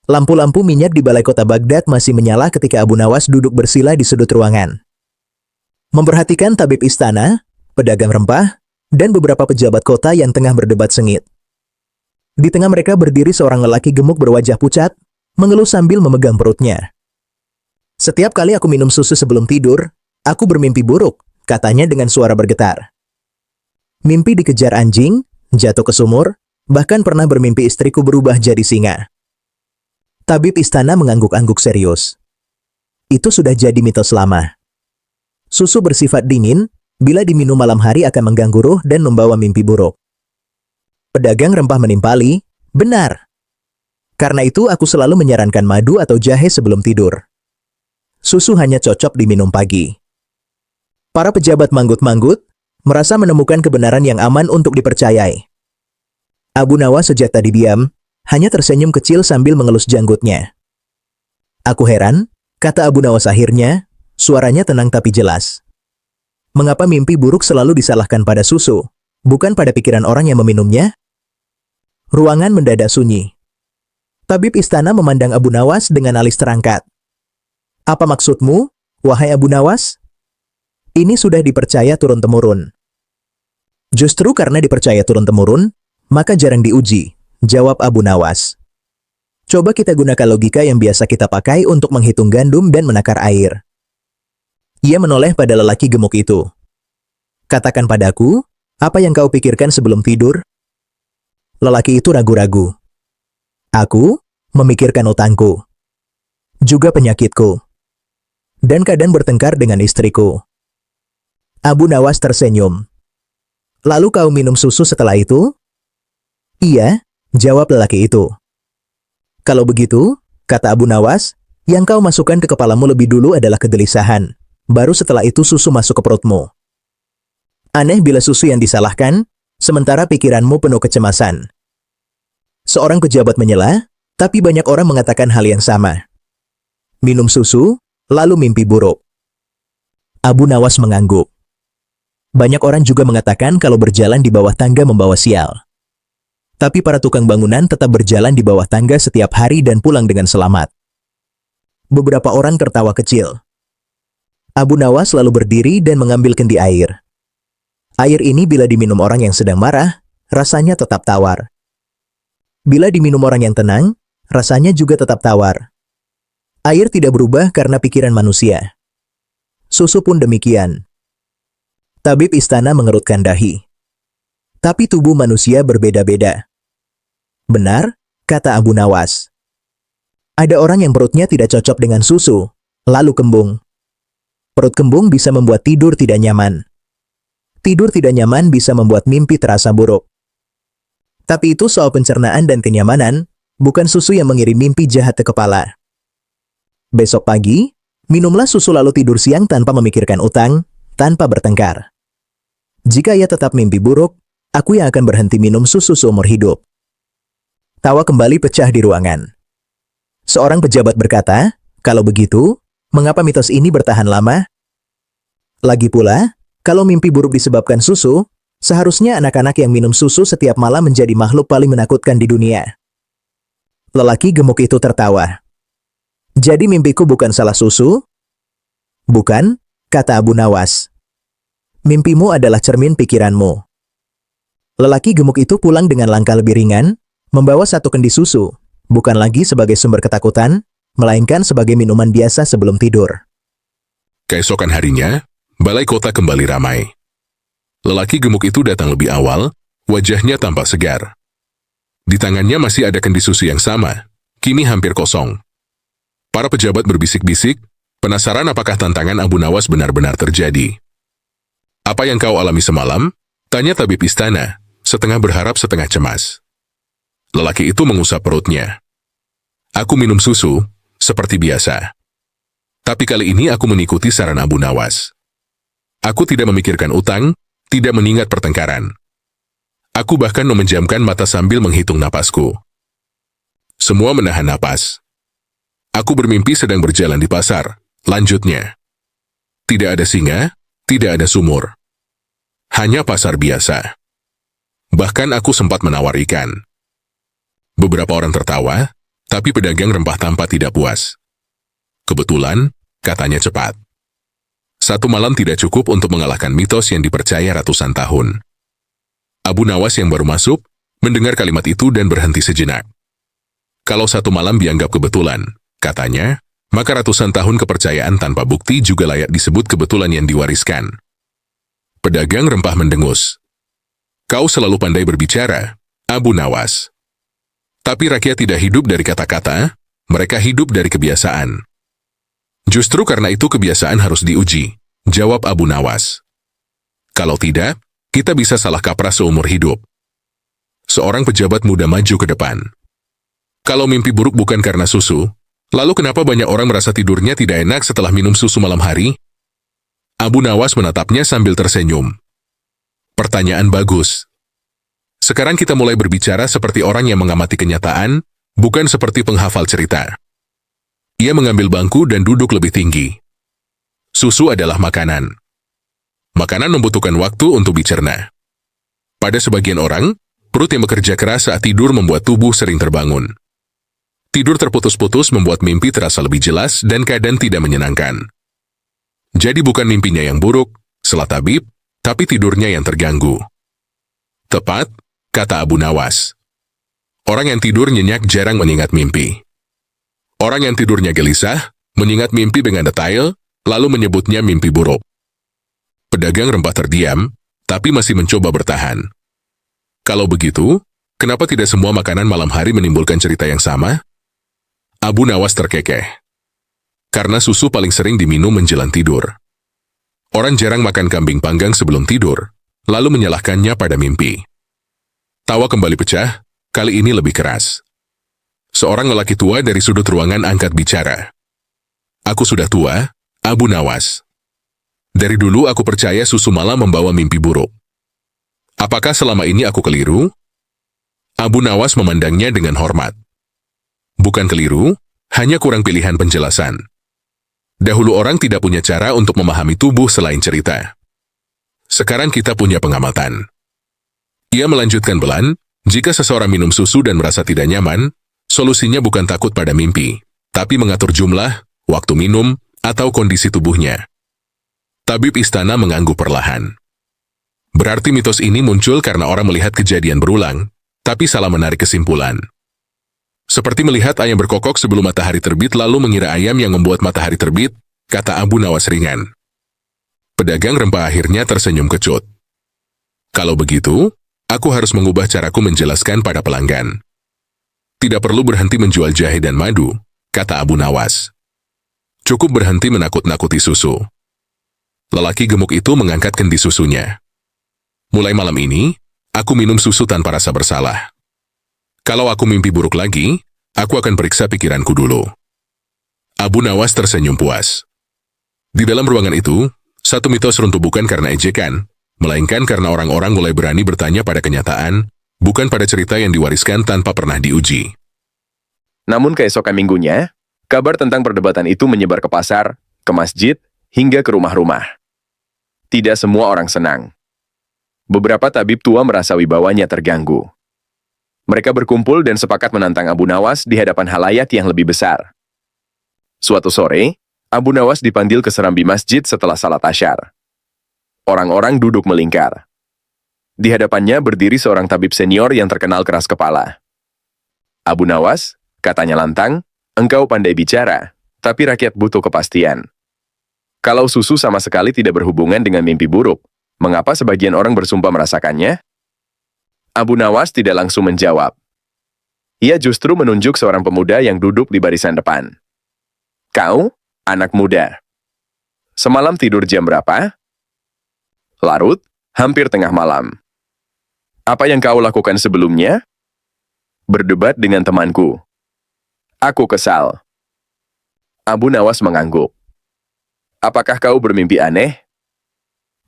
Lampu-lampu minyak di balai kota Baghdad masih menyala ketika Abu Nawas duduk bersila di sudut ruangan. Memperhatikan tabib istana, pedagang rempah, dan beberapa pejabat kota yang tengah berdebat sengit. Di tengah mereka berdiri seorang lelaki gemuk berwajah pucat, mengeluh sambil memegang perutnya. "Setiap kali aku minum susu sebelum tidur, aku bermimpi buruk," katanya dengan suara bergetar. Mimpi dikejar anjing, jatuh ke sumur, bahkan pernah bermimpi istriku berubah jadi singa. Tabib istana mengangguk-angguk serius. Itu sudah jadi mitos lama. Susu bersifat dingin, bila diminum malam hari akan mengganggu ruh dan membawa mimpi buruk. Pedagang rempah menimpali, "Benar. Karena itu aku selalu menyarankan madu atau jahe sebelum tidur. Susu hanya cocok diminum pagi." Para pejabat manggut-manggut, merasa menemukan kebenaran yang aman untuk dipercayai. Abu Nawas sejak tadi diam, hanya tersenyum kecil sambil mengelus janggutnya. "Aku heran," kata Abu Nawas akhirnya, suaranya tenang tapi jelas. "Mengapa mimpi buruk selalu disalahkan pada susu, bukan pada pikiran orang yang meminumnya?" Ruangan mendadak sunyi. Tabib istana memandang Abu Nawas dengan alis terangkat. "Apa maksudmu, wahai Abu Nawas?" "Ini sudah dipercaya turun-temurun." "Justru karena dipercaya turun-temurun, maka jarang diuji," jawab Abu Nawas. "Coba kita gunakan logika yang biasa kita pakai untuk menghitung gandum dan menakar air." Ia menoleh pada lelaki gemuk itu. "Katakan padaku, apa yang kau pikirkan sebelum tidur?" Lelaki itu ragu-ragu. "Aku memikirkan utangku, juga penyakitku, dan kadang bertengkar dengan istriku." Abu Nawas tersenyum. "Lalu kau minum susu setelah itu?" "Iya," jawab lelaki itu. "Kalau begitu," kata Abu Nawas, "yang kau masukkan ke kepalamu lebih dulu adalah kegelisahan. Baru setelah itu susu masuk ke perutmu. Aneh bila susu yang disalahkan, sementara pikiranmu penuh kecemasan." Seorang pejabat menyela, tapi banyak orang mengatakan hal yang sama. Minum susu, lalu mimpi buruk. Abu Nawas mengangguk. Banyak orang juga mengatakan kalau berjalan di bawah tangga membawa sial. Tapi para tukang bangunan tetap berjalan di bawah tangga setiap hari dan pulang dengan selamat. Beberapa orang tertawa kecil. Abu Nawas lalu berdiri dan mengambil kendi air. Air ini bila diminum orang yang sedang marah, rasanya tetap tawar. Bila diminum orang yang tenang, rasanya juga tetap tawar. Air tidak berubah karena pikiran manusia. Susu pun demikian. Tabib istana mengerutkan dahi. Tapi tubuh manusia berbeda-beda. "Benar," kata Abu Nawas. "Ada orang yang perutnya tidak cocok dengan susu, lalu kembung. Perut kembung bisa membuat tidur tidak nyaman. Tidur tidak nyaman bisa membuat mimpi terasa buruk. Tapi itu soal pencernaan dan kenyamanan, bukan susu yang mengirim mimpi jahat ke kepala. Besok pagi, minumlah susu lalu tidur siang tanpa memikirkan utang, tanpa bertengkar. Jika ia tetap mimpi buruk, aku yang akan berhenti minum susu seumur hidup." Tawa kembali pecah di ruangan. Seorang pejabat berkata, "Kalau begitu, mengapa mitos ini bertahan lama? Lagi pula, kalau mimpi buruk disebabkan susu, seharusnya anak-anak yang minum susu setiap malam menjadi makhluk paling menakutkan di dunia." Lelaki gemuk itu tertawa. "Jadi mimpiku bukan salah susu?" "Bukan," kata Abu Nawas. "Mimpimu adalah cermin pikiranmu." Lelaki gemuk itu pulang dengan langkah lebih ringan, membawa satu kendi susu, bukan lagi sebagai sumber ketakutan, melainkan sebagai minuman biasa sebelum tidur. Keesokan harinya, balai kota kembali ramai. Lelaki gemuk itu datang lebih awal, wajahnya tampak segar. Di tangannya masih ada kendi susu yang sama, kini hampir kosong. Para pejabat berbisik-bisik, penasaran apakah tantangan Abu Nawas benar-benar terjadi. "Apa yang kau alami semalam?" tanya tabib istana, setengah berharap setengah cemas. Lelaki itu mengusap perutnya. "Aku minum susu, seperti biasa. Tapi kali ini aku mengikuti saran Abu Nawas. Aku tidak memikirkan utang, tidak mengingat pertengkaran. Aku bahkan memejamkan mata sambil menghitung napasku." Semua menahan napas. "Aku bermimpi sedang berjalan di pasar," lanjutnya. "Tidak ada singa, tidak ada sumur. Hanya pasar biasa. Bahkan aku sempat menawar ikan." Beberapa orang tertawa, Tapi pedagang rempah tampak tidak puas. Kebetulan, katanya cepat. 1 malam tidak cukup untuk mengalahkan mitos yang dipercaya ratusan tahun. Abu Nawas yang baru masuk, mendengar kalimat itu dan berhenti sejenak. Kalau 1 malam dianggap kebetulan, katanya, maka ratusan tahun kepercayaan tanpa bukti juga layak disebut kebetulan yang diwariskan. Pedagang rempah mendengus. Kau selalu pandai berbicara, Abu Nawas. Tapi rakyat tidak hidup dari kata-kata, mereka hidup dari kebiasaan. Justru karena itu kebiasaan harus diuji, jawab Abu Nawas. Kalau tidak, kita bisa salah kaprah seumur hidup. Seorang pejabat muda maju ke depan. Kalau mimpi buruk bukan karena susu, lalu kenapa banyak orang merasa tidurnya tidak enak setelah minum susu malam hari? Abu Nawas menatapnya sambil tersenyum. Pertanyaan bagus. Sekarang kita mulai berbicara seperti orang yang mengamati kenyataan, bukan seperti penghafal cerita. Ia mengambil bangku dan duduk lebih tinggi. Susu adalah makanan. Makanan membutuhkan waktu untuk dicerna. Pada sebagian orang, perut yang bekerja keras saat tidur membuat tubuh sering terbangun. Tidur terputus-putus membuat mimpi terasa lebih jelas dan keadaan tidak menyenangkan. Jadi bukan mimpinya yang buruk, sela tabib, tapi tidurnya yang terganggu. Tepat, kata Abu Nawas. Orang yang tidur nyenyak jarang mengingat mimpi. Orang yang tidurnya gelisah, mengingat mimpi dengan detail, lalu menyebutnya mimpi buruk. Pedagang rempah terdiam, tapi masih mencoba bertahan. Kalau begitu, kenapa tidak semua makanan malam hari menimbulkan cerita yang sama? Abu Nawas terkekeh. Karena susu paling sering diminum menjelang tidur. Orang jarang makan kambing panggang sebelum tidur, lalu menyalahkannya pada mimpi. Tawa kembali pecah, kali ini lebih keras. Seorang lelaki tua dari sudut ruangan angkat bicara. Aku sudah tua, Abu Nawas. Dari dulu aku percaya susu malam membawa mimpi buruk. Apakah selama ini aku keliru? Abu Nawas memandangnya dengan hormat. Bukan keliru, hanya kurang pilihan penjelasan. Dahulu orang tidak punya cara untuk memahami tubuh selain cerita. Sekarang kita punya pengamatan. Ia melanjutkan belan, jika seseorang minum susu dan merasa tidak nyaman, solusinya bukan takut pada mimpi, tapi mengatur jumlah, waktu minum, atau kondisi tubuhnya. Tabib istana mengangguk perlahan. Berarti mitos ini muncul karena orang melihat kejadian berulang, tapi salah menarik kesimpulan. Seperti melihat ayam berkokok sebelum matahari terbit lalu mengira ayam yang membuat matahari terbit, kata Abu Nawas ringan. Pedagang rempah akhirnya tersenyum kecut. Kalau begitu, aku harus mengubah caraku menjelaskan pada pelanggan. Tidak perlu berhenti menjual jahe dan madu, kata Abu Nawas. Cukup berhenti menakut-nakuti susu. Lelaki gemuk itu mengangkat kendi susunya. Mulai malam ini, aku minum susu tanpa rasa bersalah. Kalau aku mimpi buruk lagi, aku akan periksa pikiranku dulu. Abu Nawas tersenyum puas. Di dalam ruangan itu, satu mitos runtuh bukan karena ejekan, melainkan karena orang-orang mulai berani bertanya pada kenyataan, bukan pada cerita yang diwariskan tanpa pernah diuji. Namun keesokan minggunya, kabar tentang perdebatan itu menyebar ke pasar, ke masjid, hingga ke rumah-rumah. Tidak semua orang senang. Beberapa tabib tua merasa wibawanya terganggu. Mereka berkumpul dan sepakat menantang Abu Nawas di hadapan halayak yang lebih besar. Suatu sore, Abu Nawas dipanggil ke serambi masjid setelah salat asyar. Orang-orang duduk melingkar. Di hadapannya berdiri seorang tabib senior yang terkenal keras kepala. Abu Nawas, katanya lantang, engkau pandai bicara, tapi rakyat butuh kepastian. Kalau susu sama sekali tidak berhubungan dengan mimpi buruk, mengapa sebagian orang bersumpah merasakannya? Abu Nawas tidak langsung menjawab. Ia justru menunjuk seorang pemuda yang duduk di barisan depan. Kau, anak muda. Semalam tidur jam berapa? Larut, hampir tengah malam. Apa yang kau lakukan sebelumnya? Berdebat dengan temanku. Aku kesal. Abu Nawas mengangguk. Apakah kau bermimpi aneh?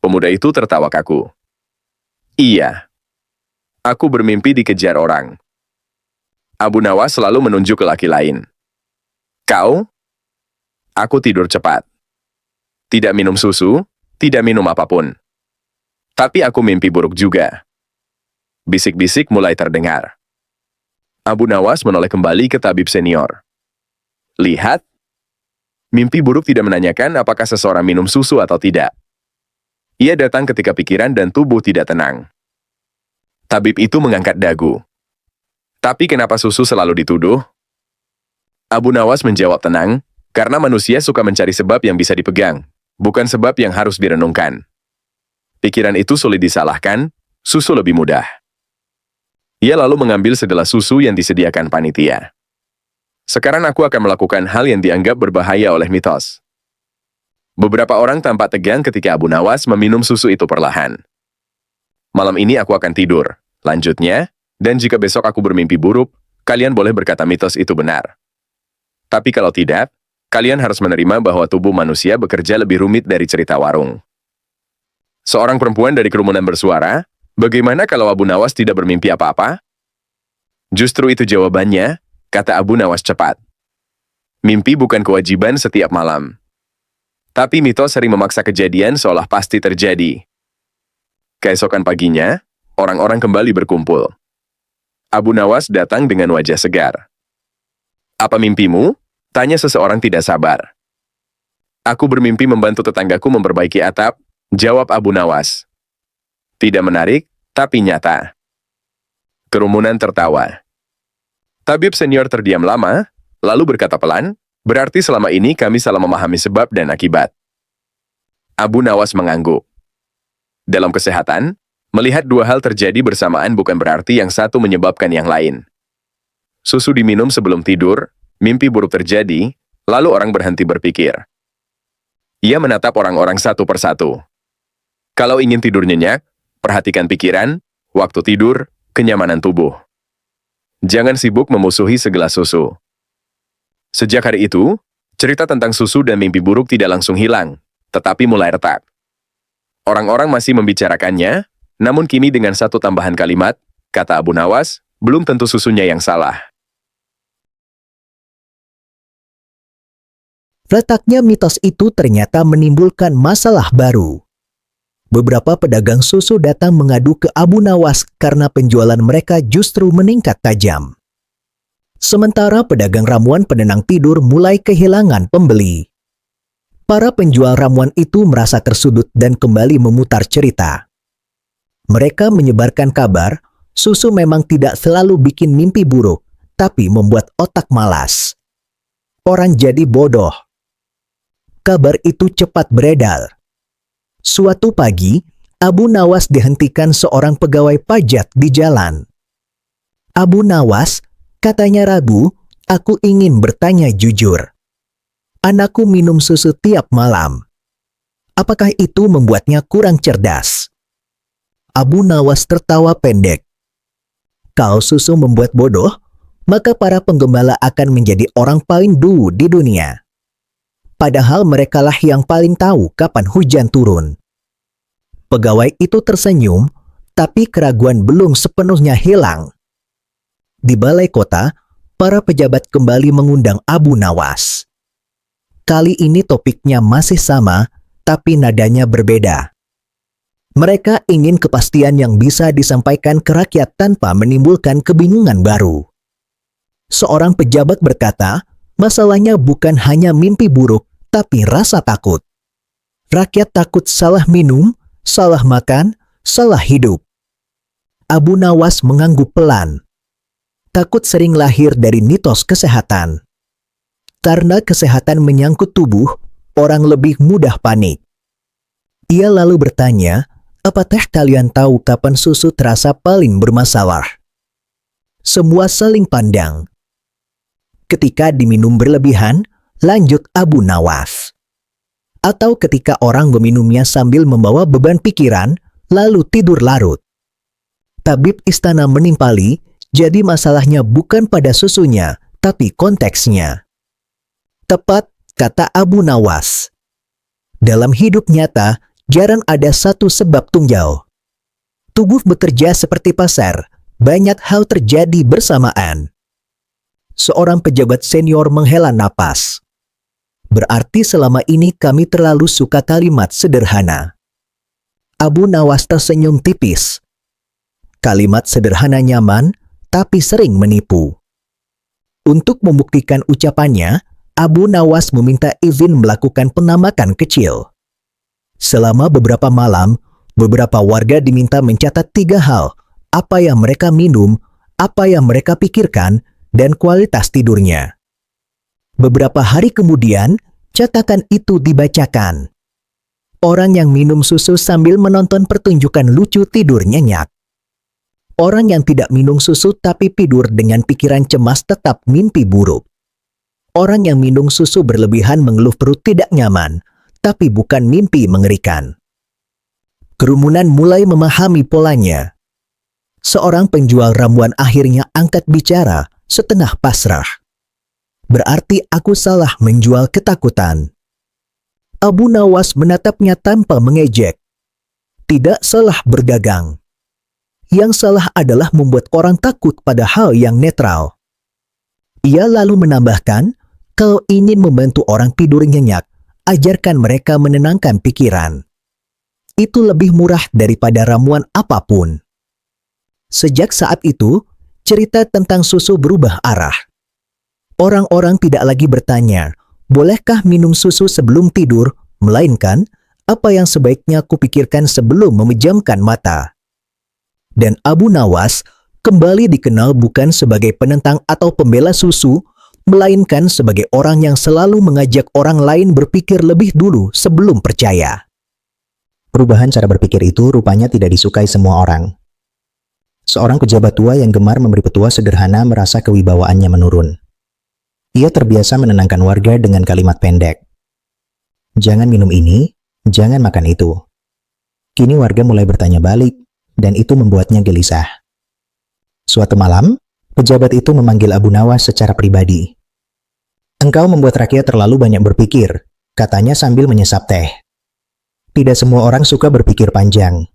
Pemuda itu tertawa kaku. Iya. Aku bermimpi dikejar orang. Abu Nawas selalu menunjuk ke laki lain. Kau? Aku tidur cepat. Tidak minum susu, tidak minum apapun. Tapi aku mimpi buruk juga. Bisik-bisik mulai terdengar. Abu Nawas menoleh kembali ke tabib senior. Lihat, mimpi buruk tidak menanyakan apakah seseorang minum susu atau tidak. Ia datang ketika pikiran dan tubuh tidak tenang. Tabib itu mengangkat dagu. Tapi kenapa susu selalu dituduh? Abu Nawas menjawab tenang, karena manusia suka mencari sebab yang bisa dipegang, bukan sebab yang harus direnungkan. Pikiran itu sulit disalahkan, susu lebih mudah. Ia lalu mengambil segelas susu yang disediakan panitia. Sekarang aku akan melakukan hal yang dianggap berbahaya oleh mitos. Beberapa orang tampak tegang ketika Abu Nawas meminum susu itu perlahan. Malam ini aku akan tidur. Lanjutnya, dan jika besok aku bermimpi buruk, kalian boleh berkata mitos itu benar. Tapi kalau tidak, kalian harus menerima bahwa tubuh manusia bekerja lebih rumit dari cerita warung. Seorang perempuan dari kerumunan bersuara, bagaimana kalau Abu Nawas tidak bermimpi apa-apa? Justru itu jawabannya, kata Abu Nawas cepat. Mimpi bukan kewajiban setiap malam. Tapi mitos sering memaksa kejadian seolah pasti terjadi. Keesokan paginya, orang-orang kembali berkumpul. Abu Nawas datang dengan wajah segar. Apa mimpimu? Tanya seseorang tidak sabar. Aku bermimpi membantu tetanggaku memperbaiki atap, jawab Abu Nawas. Tidak menarik, tapi nyata. Kerumunan tertawa. Tabib senior terdiam lama, lalu berkata pelan, berarti selama ini kami salah memahami sebab dan akibat. Abu Nawas mengangguk. Dalam kesehatan, melihat dua hal terjadi bersamaan bukan berarti yang satu menyebabkan yang lain. Susu diminum sebelum tidur, mimpi buruk terjadi, lalu orang berhenti berpikir. Ia menatap orang-orang satu persatu. Kalau ingin tidur nyenyak, perhatikan pikiran, waktu tidur, kenyamanan tubuh. Jangan sibuk memusuhi segelas susu. Sejak hari itu, cerita tentang susu dan mimpi buruk tidak langsung hilang, tetapi mulai retak. Orang-orang masih membicarakannya, namun kini dengan satu tambahan kalimat, kata Abu Nawas, belum tentu susunya yang salah. Letaknya mitos itu ternyata menimbulkan masalah baru. Beberapa pedagang susu datang mengadu ke Abu Nawas karena penjualan mereka justru meningkat tajam. Sementara pedagang ramuan penenang tidur mulai kehilangan pembeli. Para penjual ramuan itu merasa tersudut dan kembali memutar cerita. Mereka menyebarkan kabar, susu memang tidak selalu bikin mimpi buruk, tapi membuat otak malas. Orang jadi bodoh. Kabar itu cepat beredar. Suatu pagi, Abu Nawas dihentikan seorang pegawai pajak di jalan. Abu Nawas, katanya ragu, aku ingin bertanya jujur. Anakku minum susu tiap malam. Apakah itu membuatnya kurang cerdas? Abu Nawas tertawa pendek. Kalau susu membuat bodoh, maka para penggembala akan menjadi orang paling dulu di dunia. Padahal merekalah yang paling tahu kapan hujan turun. Pegawai itu tersenyum, tapi keraguan belum sepenuhnya hilang. Di balai kota, para pejabat kembali mengundang Abu Nawas. Kali ini topiknya masih sama, tapi nadanya berbeda. Mereka ingin kepastian yang bisa disampaikan ke rakyat tanpa menimbulkan kebingungan baru. Seorang pejabat berkata, masalahnya bukan hanya mimpi buruk, tapi rasa takut. Rakyat takut salah minum, salah makan, salah hidup. Abu Nawas mengangguk pelan. Takut sering lahir dari mitos kesehatan. Karena kesehatan menyangkut tubuh, orang lebih mudah panik. Ia lalu bertanya, apa teh kalian tahu kapan susu terasa paling bermasalah? Semua saling pandang. Ketika diminum berlebihan, lanjut Abu Nawas. Atau ketika orang meminumnya sambil membawa beban pikiran, lalu tidur larut. Tabib istana menimpali, jadi masalahnya bukan pada susunya, tapi konteksnya. Tepat, kata Abu Nawas. Dalam hidup nyata, jarang ada satu sebab tunggal. Tubuh bekerja seperti pasar, banyak hal terjadi bersamaan. Seorang pejabat senior menghela napas. Berarti selama ini kami terlalu suka kalimat sederhana. Abu Nawas tersenyum tipis. Kalimat sederhana nyaman, tetapi sering menipu. Untuk membuktikan ucapannya, Abu Nawas meminta izin melakukan penamakan kecil. Selama beberapa malam, beberapa warga diminta mencatat 3 hal: apa yang mereka minum, apa yang mereka pikirkan, dan kualitas tidurnya. Beberapa hari kemudian, catatan itu dibacakan. Orang yang minum susu sambil menonton pertunjukan lucu tidur nyenyak. Orang yang tidak minum susu tapi tidur dengan pikiran cemas tetap mimpi buruk. Orang yang minum susu berlebihan mengeluh perut tidak nyaman, tapi bukan mimpi mengerikan. Kerumunan mulai memahami polanya. Seorang penjual ramuan akhirnya angkat bicara setengah pasrah. Berarti aku salah menjual ketakutan. Abu Nawas menatapnya tanpa mengejek. Tidak salah berdagang. Yang salah adalah membuat orang takut pada hal yang netral. Ia lalu menambahkan, kalau ingin membantu orang tidur nyenyak, ajarkan mereka menenangkan pikiran. Itu lebih murah daripada ramuan apapun. Sejak saat itu, cerita tentang susu berubah arah. Orang-orang tidak lagi bertanya, bolehkah minum susu sebelum tidur, melainkan apa yang sebaiknya kupikirkan sebelum memejamkan mata. Dan Abu Nawas kembali dikenal bukan sebagai penentang atau pembela susu, melainkan sebagai orang yang selalu mengajak orang lain berpikir lebih dulu sebelum percaya. Perubahan cara berpikir itu rupanya tidak disukai semua orang. Seorang pejabat tua yang gemar memberi petua sederhana merasa kewibawaannya menurun. Ia terbiasa menenangkan warga dengan kalimat pendek. Jangan minum ini, jangan makan itu. Kini warga mulai bertanya balik, dan itu membuatnya gelisah. Suatu malam, pejabat itu memanggil Abu Nawas secara pribadi. Engkau membuat rakyat terlalu banyak berpikir, katanya sambil menyesap teh. Tidak semua orang suka berpikir panjang.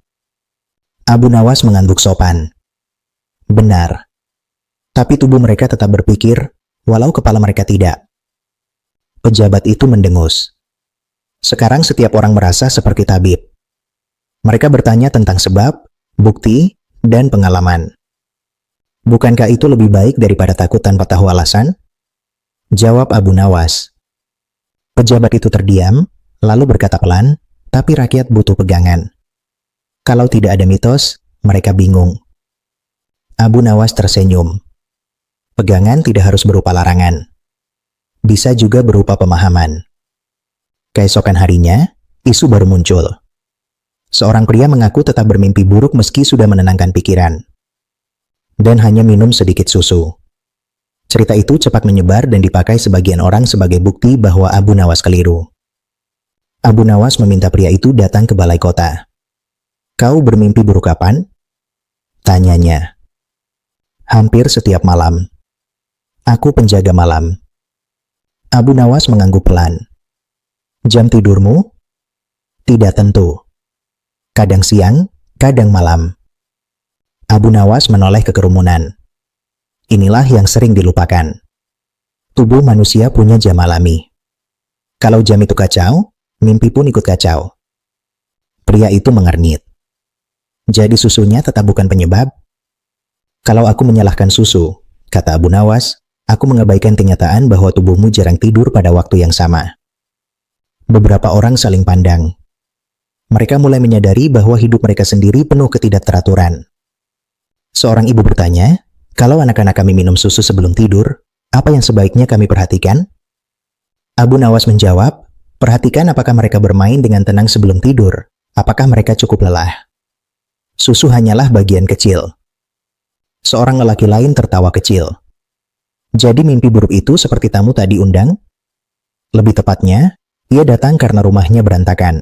Abu Nawas mengangguk sopan. Benar. Tapi tubuh mereka tetap berpikir, walau kepala mereka tidak. Pejabat itu mendengus. Sekarang setiap orang merasa seperti tabib. Mereka bertanya tentang sebab, bukti, dan pengalaman. Bukankah itu lebih baik daripada takut tanpa tahu alasan? Jawab Abu Nawas. Pejabat itu terdiam, lalu berkata pelan, tapi rakyat butuh pegangan. Kalau tidak ada mitos, mereka bingung. Abu Nawas tersenyum. Pegangan tidak harus berupa larangan. Bisa juga berupa pemahaman. Keesokan harinya, isu baru muncul. Seorang pria mengaku tetap bermimpi buruk meski sudah menenangkan pikiran. Dan hanya minum sedikit susu. Cerita itu cepat menyebar dan dipakai sebagian orang sebagai bukti bahwa Abu Nawas keliru. Abu Nawas meminta pria itu datang ke balai kota. Kau bermimpi buruk kapan? Tanyanya. Hampir setiap malam. Aku penjaga malam. Abu Nawas mengangguk pelan. Jam tidurmu? Tidak tentu. Kadang siang, kadang malam. Abu Nawas menoleh ke kerumunan. Inilah yang sering dilupakan. Tubuh manusia punya jam alami. Kalau jam itu kacau, mimpi pun ikut kacau. Pria itu mengernyit. Jadi susunya tetap bukan penyebab? Kalau aku menyalahkan susu, kata Abu Nawas, aku mengabaikan kenyataan bahwa tubuhmu jarang tidur pada waktu yang sama. Beberapa orang saling pandang. Mereka mulai menyadari bahwa hidup mereka sendiri penuh ketidakteraturan. Seorang ibu bertanya, kalau anak-anak kami minum susu sebelum tidur, apa yang sebaiknya kami perhatikan? Abu Nawas menjawab, perhatikan apakah mereka bermain dengan tenang sebelum tidur, apakah mereka cukup lelah. Susu hanyalah bagian kecil. Seorang lelaki lain tertawa kecil. Jadi mimpi buruk itu seperti tamu tak diundang? Lebih tepatnya, ia datang karena rumahnya berantakan.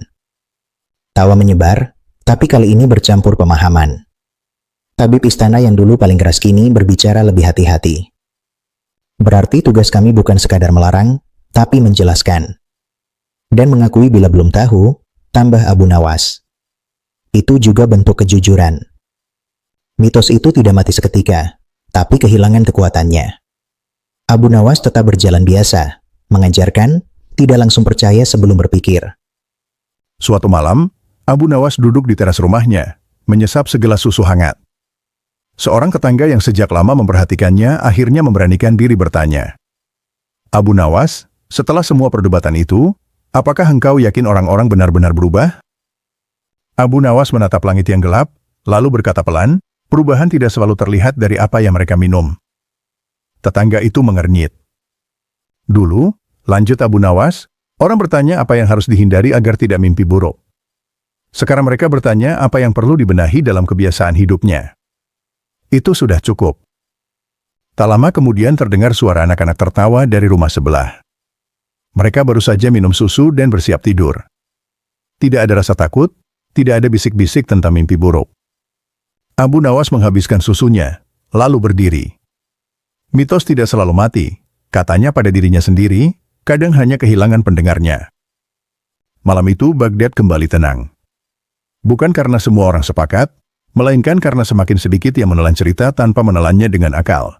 Tawa menyebar, tapi kali ini bercampur pemahaman. Tabib istana yang dulu paling keras kini berbicara lebih hati-hati. Berarti tugas kami bukan sekadar melarang, tapi menjelaskan. Dan mengakui bila belum tahu, tambah Abu Nawas. Itu juga bentuk kejujuran. Mitos itu tidak mati seketika, tapi kehilangan kekuatannya. Abu Nawas tetap berjalan biasa, mengajarkan, tidak langsung percaya sebelum berpikir. Suatu malam, Abu Nawas duduk di teras rumahnya, menyesap segelas susu hangat. Seorang tetangga yang sejak lama memperhatikannya akhirnya memberanikan diri bertanya. Abu Nawas, setelah semua perdebatan itu, apakah engkau yakin orang-orang benar-benar berubah? Abu Nawas menatap langit yang gelap, lalu berkata pelan, perubahan tidak selalu terlihat dari apa yang mereka minum. Tetangga itu mengernyit. Dulu, lanjut Abu Nawas, orang bertanya apa yang harus dihindari agar tidak mimpi buruk. Sekarang mereka bertanya apa yang perlu dibenahi dalam kebiasaan hidupnya. Itu sudah cukup. Tak lama kemudian terdengar suara anak-anak tertawa dari rumah sebelah. Mereka baru saja minum susu dan bersiap tidur. Tidak ada rasa takut, tidak ada bisik-bisik tentang mimpi buruk. Abu Nawas menghabiskan susunya, lalu berdiri. Mitos tidak selalu mati, katanya pada dirinya sendiri, kadang hanya kehilangan pendengarnya. Malam itu Baghdad kembali tenang. Bukan karena semua orang sepakat, melainkan karena semakin sedikit yang menelan cerita tanpa menelannya dengan akal.